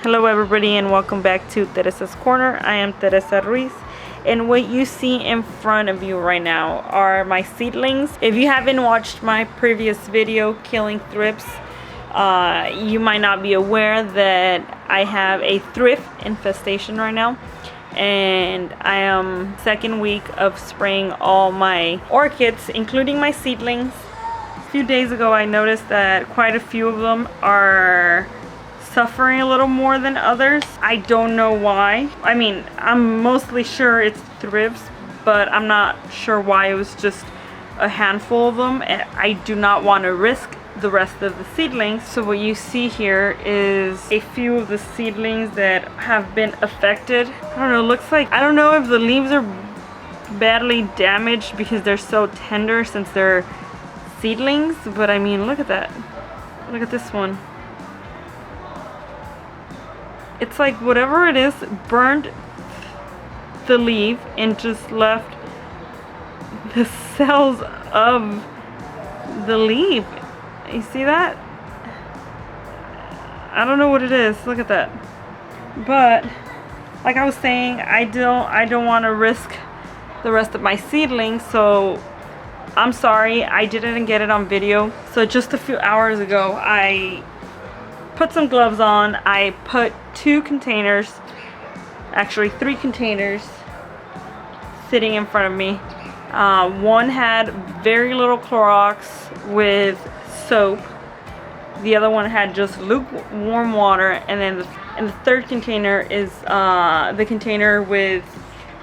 Hello everybody and welcome back to Teresa's Corner. I am Teresa Ruiz, and what you see in front of you right now are my seedlings. If you haven't watched my previous video, Killing Thrifts, you might not be aware that I have a thrift infestation right now. And I am second week of spraying all my orchids, including my seedlings. A few days ago I noticed that quite a few of them are suffering a little more than others. I don't know why. I mean, I'm mostly sure it's thrifts, but I'm not sure why it was just a handful of them, and I do not want to risk the rest of the seedlings. So what you see here is a few of the seedlings that have been affected. I don't know, it looks like, I don't know if the leaves are badly damaged because they're so tender since they're seedlings, but I mean, look at that. Look at this one. It's like whatever it is burned the leaf and just left the cells of the leaf. You see that? I don't know what it is. Look at that. But like I was saying, I don't want to risk the rest of my seedlings, so I'm sorry I didn't get it on video. So just a few hours ago I put some gloves on. I put two containers, actually 3 containers, sitting in front of me. One had very little Clorox with soap. The other one had just lukewarm water, and then the third container is the container with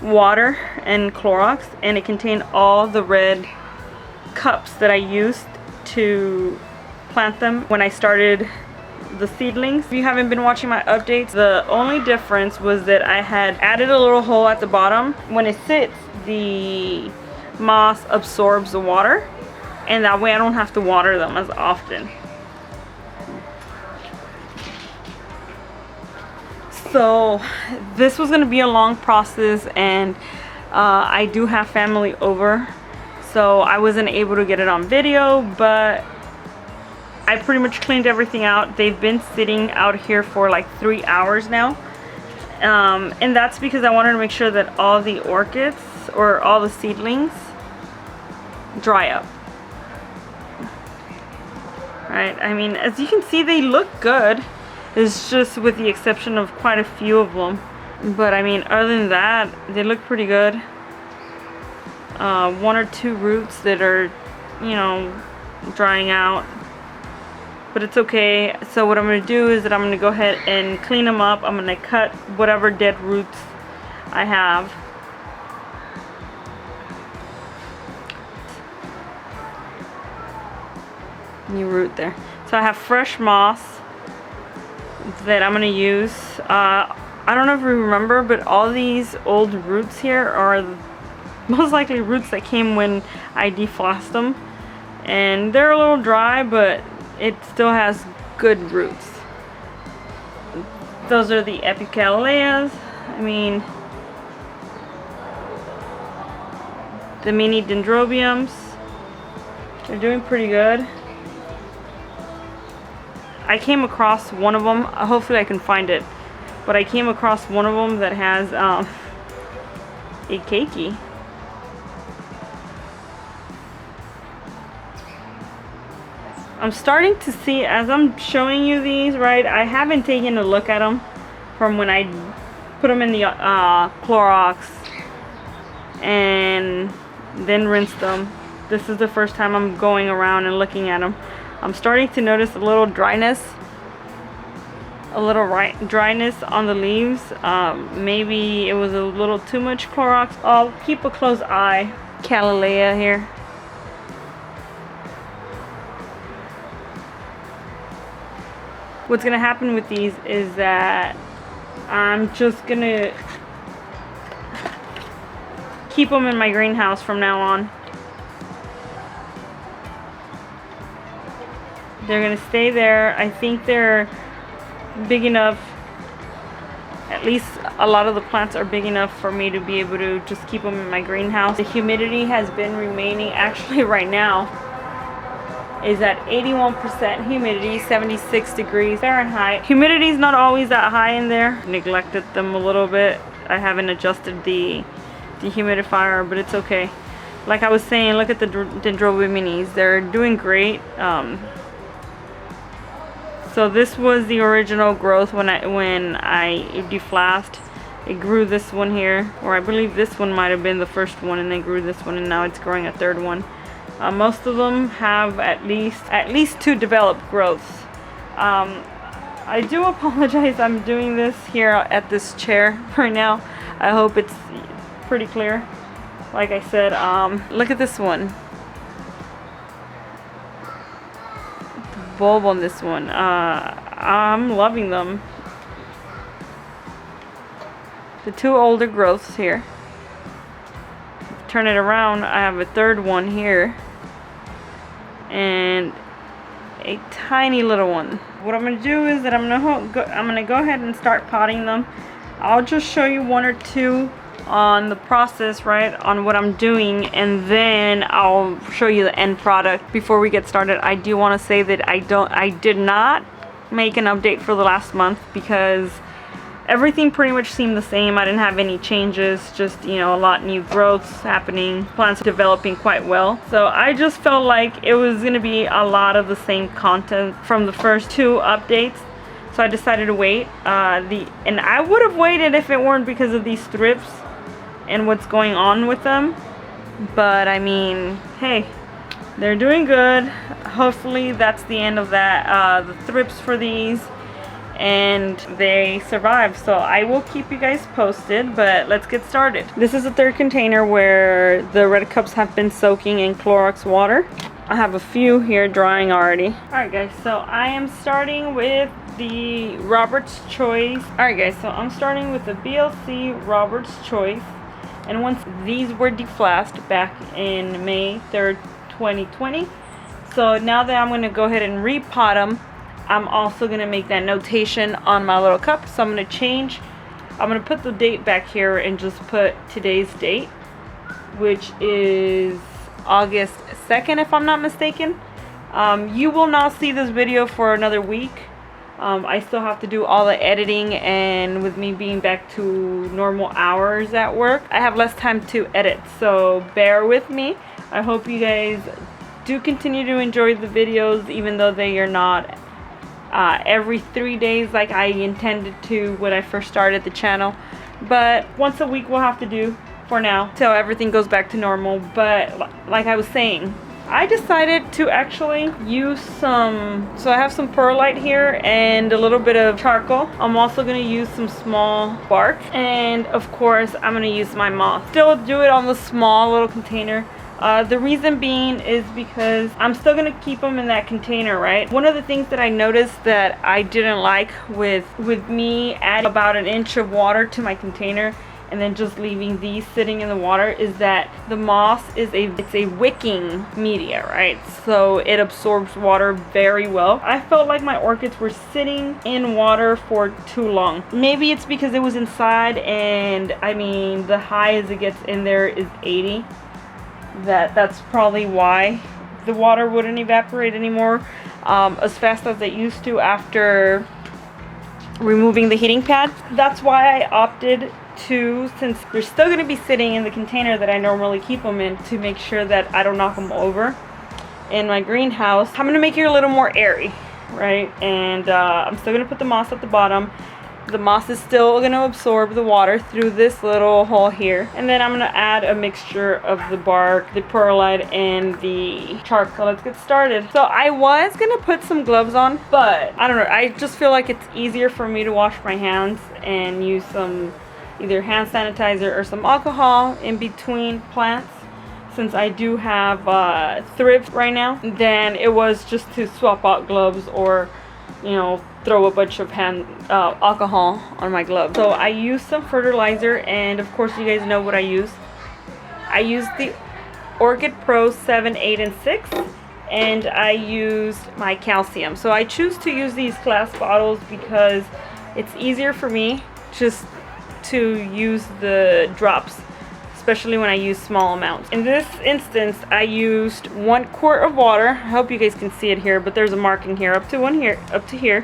water and Clorox, and it contained all the red cups that I used to plant them when I started the seedlings. If you haven't been watching my updates, the only difference was that I had added a little hole at the bottom. When it sits, the moss absorbs the water, and that way I don't have to water them as often. So this was going to be a long process, and I do have family over, so I wasn't able to get it on video, but I pretty much cleaned everything out. They've been sitting out here for like 3 hours now, and that's because I wanted to make sure that all the orchids or all the seedlings dry up. Right, I mean, as you can see, they look good. It's just with the exception of quite a few of them, but I mean, other than that, they look pretty good. 1 or 2 roots that are, you know, drying out, but it's okay. So what I'm going to do is that I'm going to go ahead and clean them up. I'm going to cut whatever dead roots I have. New root there. So I have fresh moss that I'm going to use. I don't know if you remember, but all these old roots here are most likely roots that came when I deflossed them. And they're a little dry, but it still has good roots. Those are the epicalaleas. I mean, the mini dendrobiums. They're doing pretty good. I came across one of them. Hopefully I can find it. But I came across one of them that has a keiki. I'm starting to see, as I'm showing you these, right, I haven't taken a look at them from when I put them in the Clorox and then rinsed them. This is the first time I'm going around and looking at them. I'm starting to notice a little dryness on the leaves. Maybe it was a little too much Clorox. I'll keep a close eye. Calalea here. What's gonna happen with these is that I'm just gonna keep them in my greenhouse from now on. They're gonna stay there. I think they're big enough, at least a lot of the plants are big enough for me to be able to just keep them in my greenhouse. The humidity has been remaining, actually right now is at 81% humidity, 76 degrees Fahrenheit. Humidity is not always that high in there. Neglected them a little bit. I haven't adjusted the dehumidifier, but it's okay. Like I was saying, look at the Dendrobium minis. They're doing great. So this was the original growth when I deflasked. It grew this one here, or I believe this one might have been the first one, and then grew this one, and now it's growing a third one. Most of them have at least 2 developed growths. I do apologize. I'm doing this here at this chair right now. I hope it's pretty clear. Like I said, look at this one. The bulb on this one. I'm loving them. The 2 older growths here. Turn it around, I have a third one here. And a tiny little one. What I'm gonna do is that I'm gonna go ahead and start potting them. I'll just show you 1 or 2 on the process, right, on what I'm doing, and then I'll show you the end product. Before we get started, I do want to say that I did not make an update for the last month because everything pretty much seemed the same. I didn't have any changes, just, you know, a lot new growths happening, plants developing quite well. So I just felt like it was going to be a lot of the same content from the first 2 updates. So I decided to wait. And I would have waited if it weren't because of these thrifts and what's going on with them. But I mean, hey, they're doing good. Hopefully that's the end of that, the thrifts for these. And they survived, so I will keep you guys posted, but let's get started. This is the 3rd container where the red cups have been soaking in Clorox water. I have a few here drying already. Alright guys, so I am starting with the Robert's Choice. Alright guys, so I'm starting with the BLC Robert's Choice, and once these were deflasked back in May 3rd, 2020. So now that I'm going to go ahead and repot them, I'm also going to make that notation on my little cup. So I'm going to put the date back here and just put today's date, which is August 2nd if I'm not mistaken. You will not see this video for another week. I still have to do all the editing, and with me being back to normal hours at work, I have less time to edit, so bear with me. I hope you guys do continue to enjoy the videos, even though they are not every 3 days like I intended to when I first started the channel, but once a week we'll have to do for now till everything goes back to normal. But like I was saying, I decided to actually use so I have some perlite here and a little bit of charcoal. I'm also going to use some small bark, and of course I'm going to use my moss. Still do it on the small little container. The reason being is because I'm still going to keep them in that container, right? One of the things that I noticed that I didn't like with me adding about 1 inch of water to my container and then just leaving these sitting in the water is that the moss is a wicking media, right? So it absorbs water very well. I felt like my orchids were sitting in water for too long. Maybe it's because it was inside, and I mean the highest it gets in there is 80. That's probably why the water wouldn't evaporate anymore as fast as it used to after removing the heating pad. That's why I opted to, since they're still going to be sitting in the container that I normally keep them in, to make sure that I don't knock them over in my greenhouse. I'm going to make it a little more airy, right? And I'm still going to put the moss at the bottom. The moss is still going to absorb the water through this little hole here. And then I'm going to add a mixture of the bark, the perlite, and the charcoal. So let's get started. So I was going to put some gloves on, but I don't know. I just feel like it's easier for me to wash my hands and use some either hand sanitizer or some alcohol in between plants, since I do have Thrift right now, than it was just to swap out gloves or, you know, throw a bunch of alcohol on my gloves. So I used some fertilizer, and of course you guys know what I use. I used the Orchid Pro 7, 8, and 6, and I used my calcium. So I choose to use these glass bottles because it's easier for me just to use the drops especially when I use small amounts. In this instance, I used 1 quart of water. I hope you guys can see it here, but there's a marking here up to here.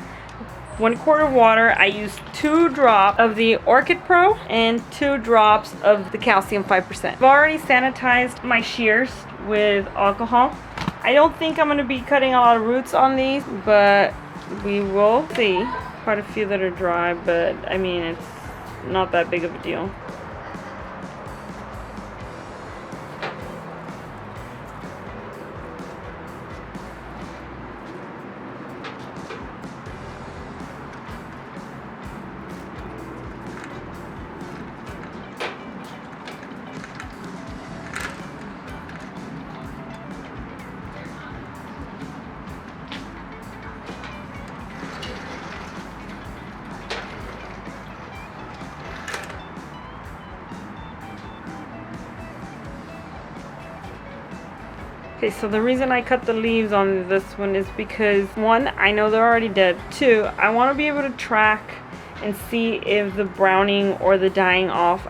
1 quart of water. I used 2 drops of the Orchid Pro and 2 drops of the calcium 5%. I've already sanitized my shears with alcohol. I don't think I'm going to be cutting a lot of roots on these, but we will see. Quite a few that are dry, but I mean, it's not that big of a deal. Okay, so the reason I cut the leaves on this one is because 1, I know they're already dead. 2, I want to be able to track and see if the browning or the dying off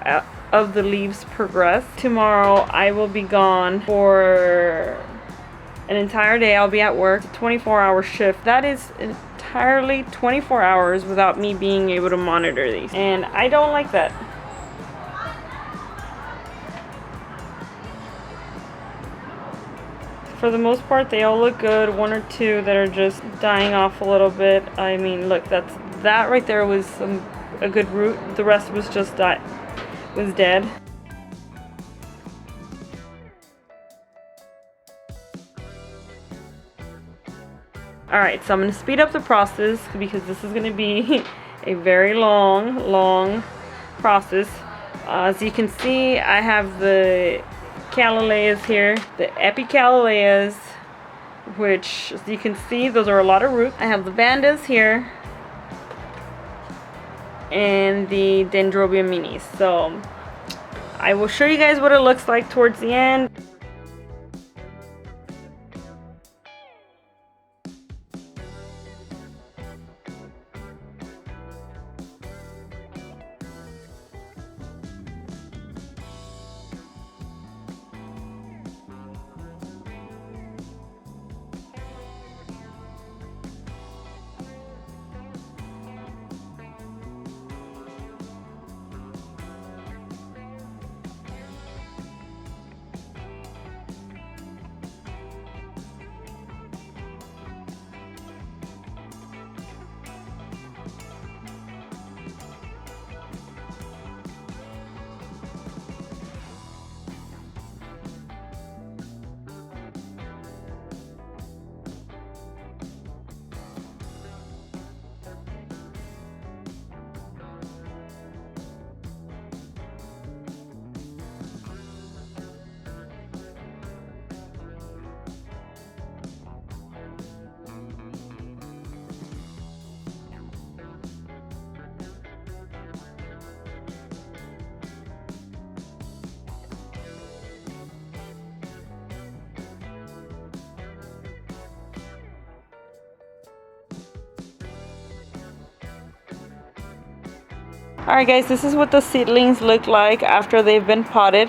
of the leaves progress. Tomorrow I will be gone for an entire day. I'll be at work. It's a 24-hour shift. That is entirely 24 hours without me being able to monitor these. And I don't like that. For the most part, they all look good. 1 or 2 that are just dying off a little bit. I mean, look, that right there was a good root. The rest was just was dead. Alright, so I'm going to speed up the process because this is going to be a very long process. As you can see, I have the Callaleyas here, the Epicallaleyas, which, as you can see, those are a lot of roots. I have the Vandas here and the Dendrobium minis. So I will show you guys what it looks like towards the end. Alright guys, this is what the seedlings look like after they've been potted.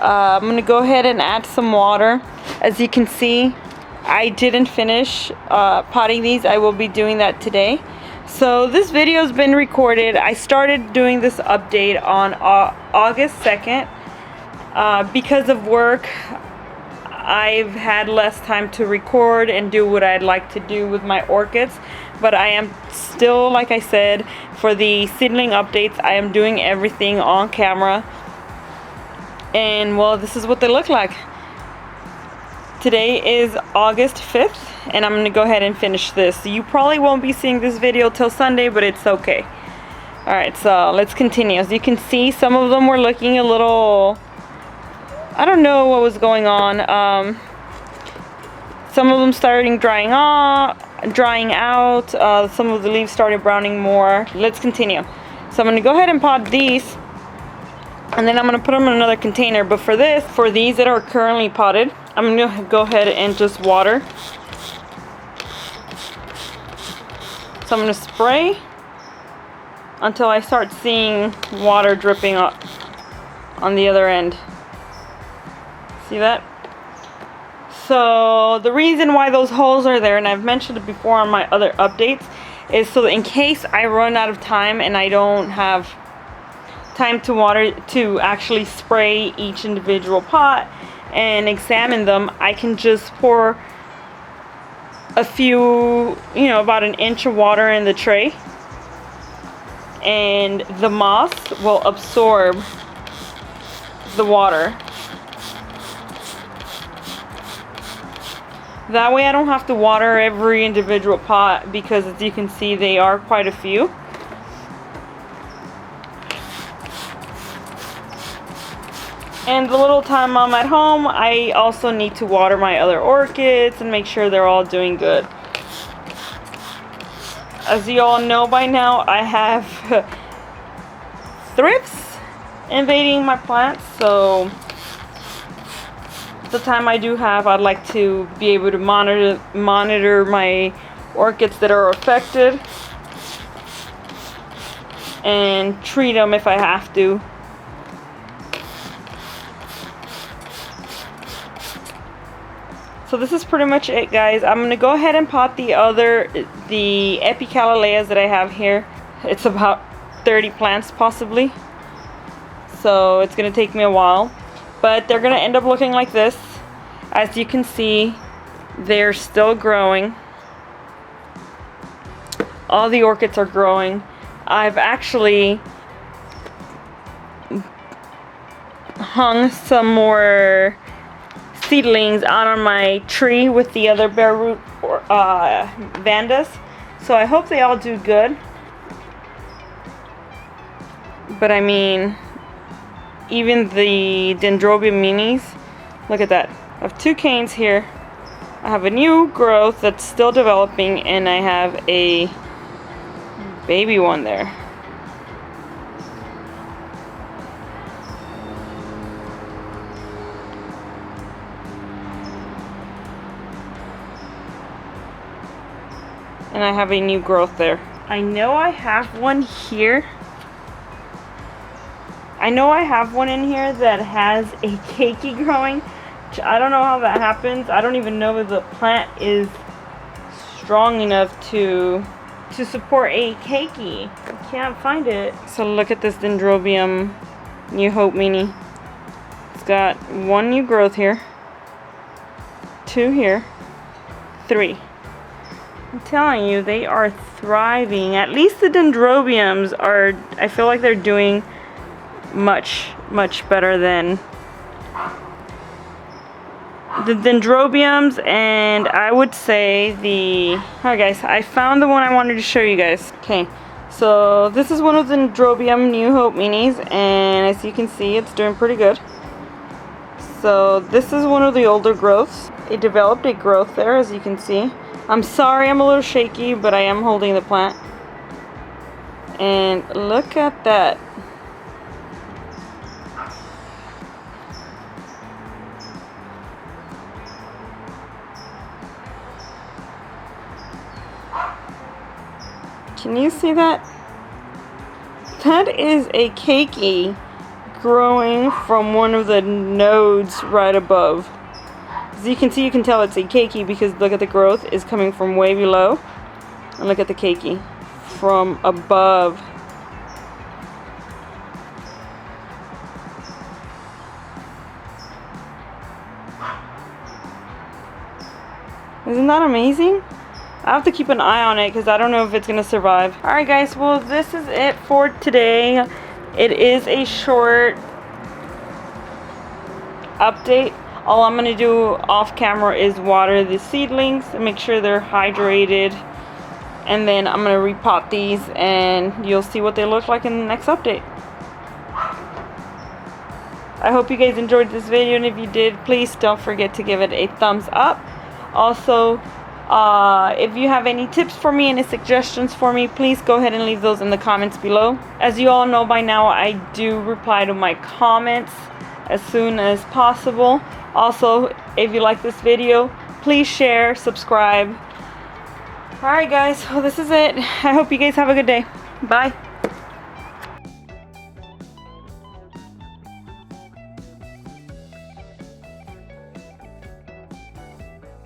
I'm going to go ahead and add some water. As you can see, I didn't finish potting these. I will be doing that today. So this video has been recorded. I started doing this update on August 2nd. Because of work, I've had less time to record and do what I'd like to do with my orchids. But I am still, like I said, for the seedling updates, I am doing everything on camera. And well, this is what they look like. Today is August 5th, and I'm going to go ahead and finish this. You probably won't be seeing this video till Sunday, but it's okay. Alright, so let's continue. As you can see, some of them were looking a little... I don't know what was going on. Some of them started drying out. Some of the leaves started browning more. Let's continue. So I'm going to go ahead and pot these, and then I'm going to put them in another container. But for these that are currently potted, I'm going to go ahead and just water. So I'm going to spray until I start seeing water dripping up on the other end. See that? So the reason why those holes are there, and I've mentioned it before on my other updates, is so that in case I run out of time and I don't have time to water to actually spray each individual pot and examine them, I can just pour a few, you know, about an inch of water in the tray, and the moss will absorb the water. That way I don't have to water every individual pot, because as you can see they are quite a few. And the little time I'm at home, I also need to water my other orchids and make sure they're all doing good. As you all know by now, I have thrifts invading my plants, so the time I do have, I'd like to be able to monitor my orchids that are affected and treat them if I have to. So this is pretty much it, guys. I'm gonna go ahead and pot the Epicalaleas that I have here. It's about 30 plants possibly, so it's gonna take me a while, but they're gonna end up looking like this. As you can see, they're still growing. All the orchids are growing. I've actually hung some more seedlings out on my tree with the other bare root vandas, so I hope they all do good. But I mean, even the Dendrobium minis, look at that. I have two canes here. I have a new growth that's still developing, and I have a baby one there. And I have a new growth there. I know I have one here. I know I have one in here that has a keiki growing. I don't know how that happens. I don't even know if the plant is strong enough to support a keiki. I can't find it. So look at this Dendrobium New Hope Mini. It's got one new growth here, two here, three. I'm telling you, they are thriving. At least the Dendrobiums are, I feel like they're doing much better than the Dendrobiums, and I would say the... Alright guys, I found the one I wanted to show you guys. Okay, so this is one of the Dendrobium New Hope Minis, and as you can see, it's doing pretty good. So this is one of the older growths. It developed a growth there, as you can see. I'm sorry I'm a little shaky, but I am holding the plant. And look at that. Can you see that? That is a keiki growing from one of the nodes right above. As you can see, you can tell it's a keiki because look at the growth is coming from way below. And look at the keiki from above. Isn't that amazing? I have to keep an eye on it because I don't know if it's going to survive. Alright guys, well this is it for today. It is a short update. All I'm going to do off camera is water the seedlings and make sure they're hydrated. And then I'm going to repot these and you'll see what they look like in the next update. I hope you guys enjoyed this video, and if you did, please don't forget to give it a thumbs up. Also, if you have any tips for me, any suggestions for me, please go ahead and leave those in the comments below. As you all know by now, I do reply to my comments as soon as possible. Also, if you like this video, please share, subscribe. Alright guys, well this is it. I hope you guys have a good day. Bye.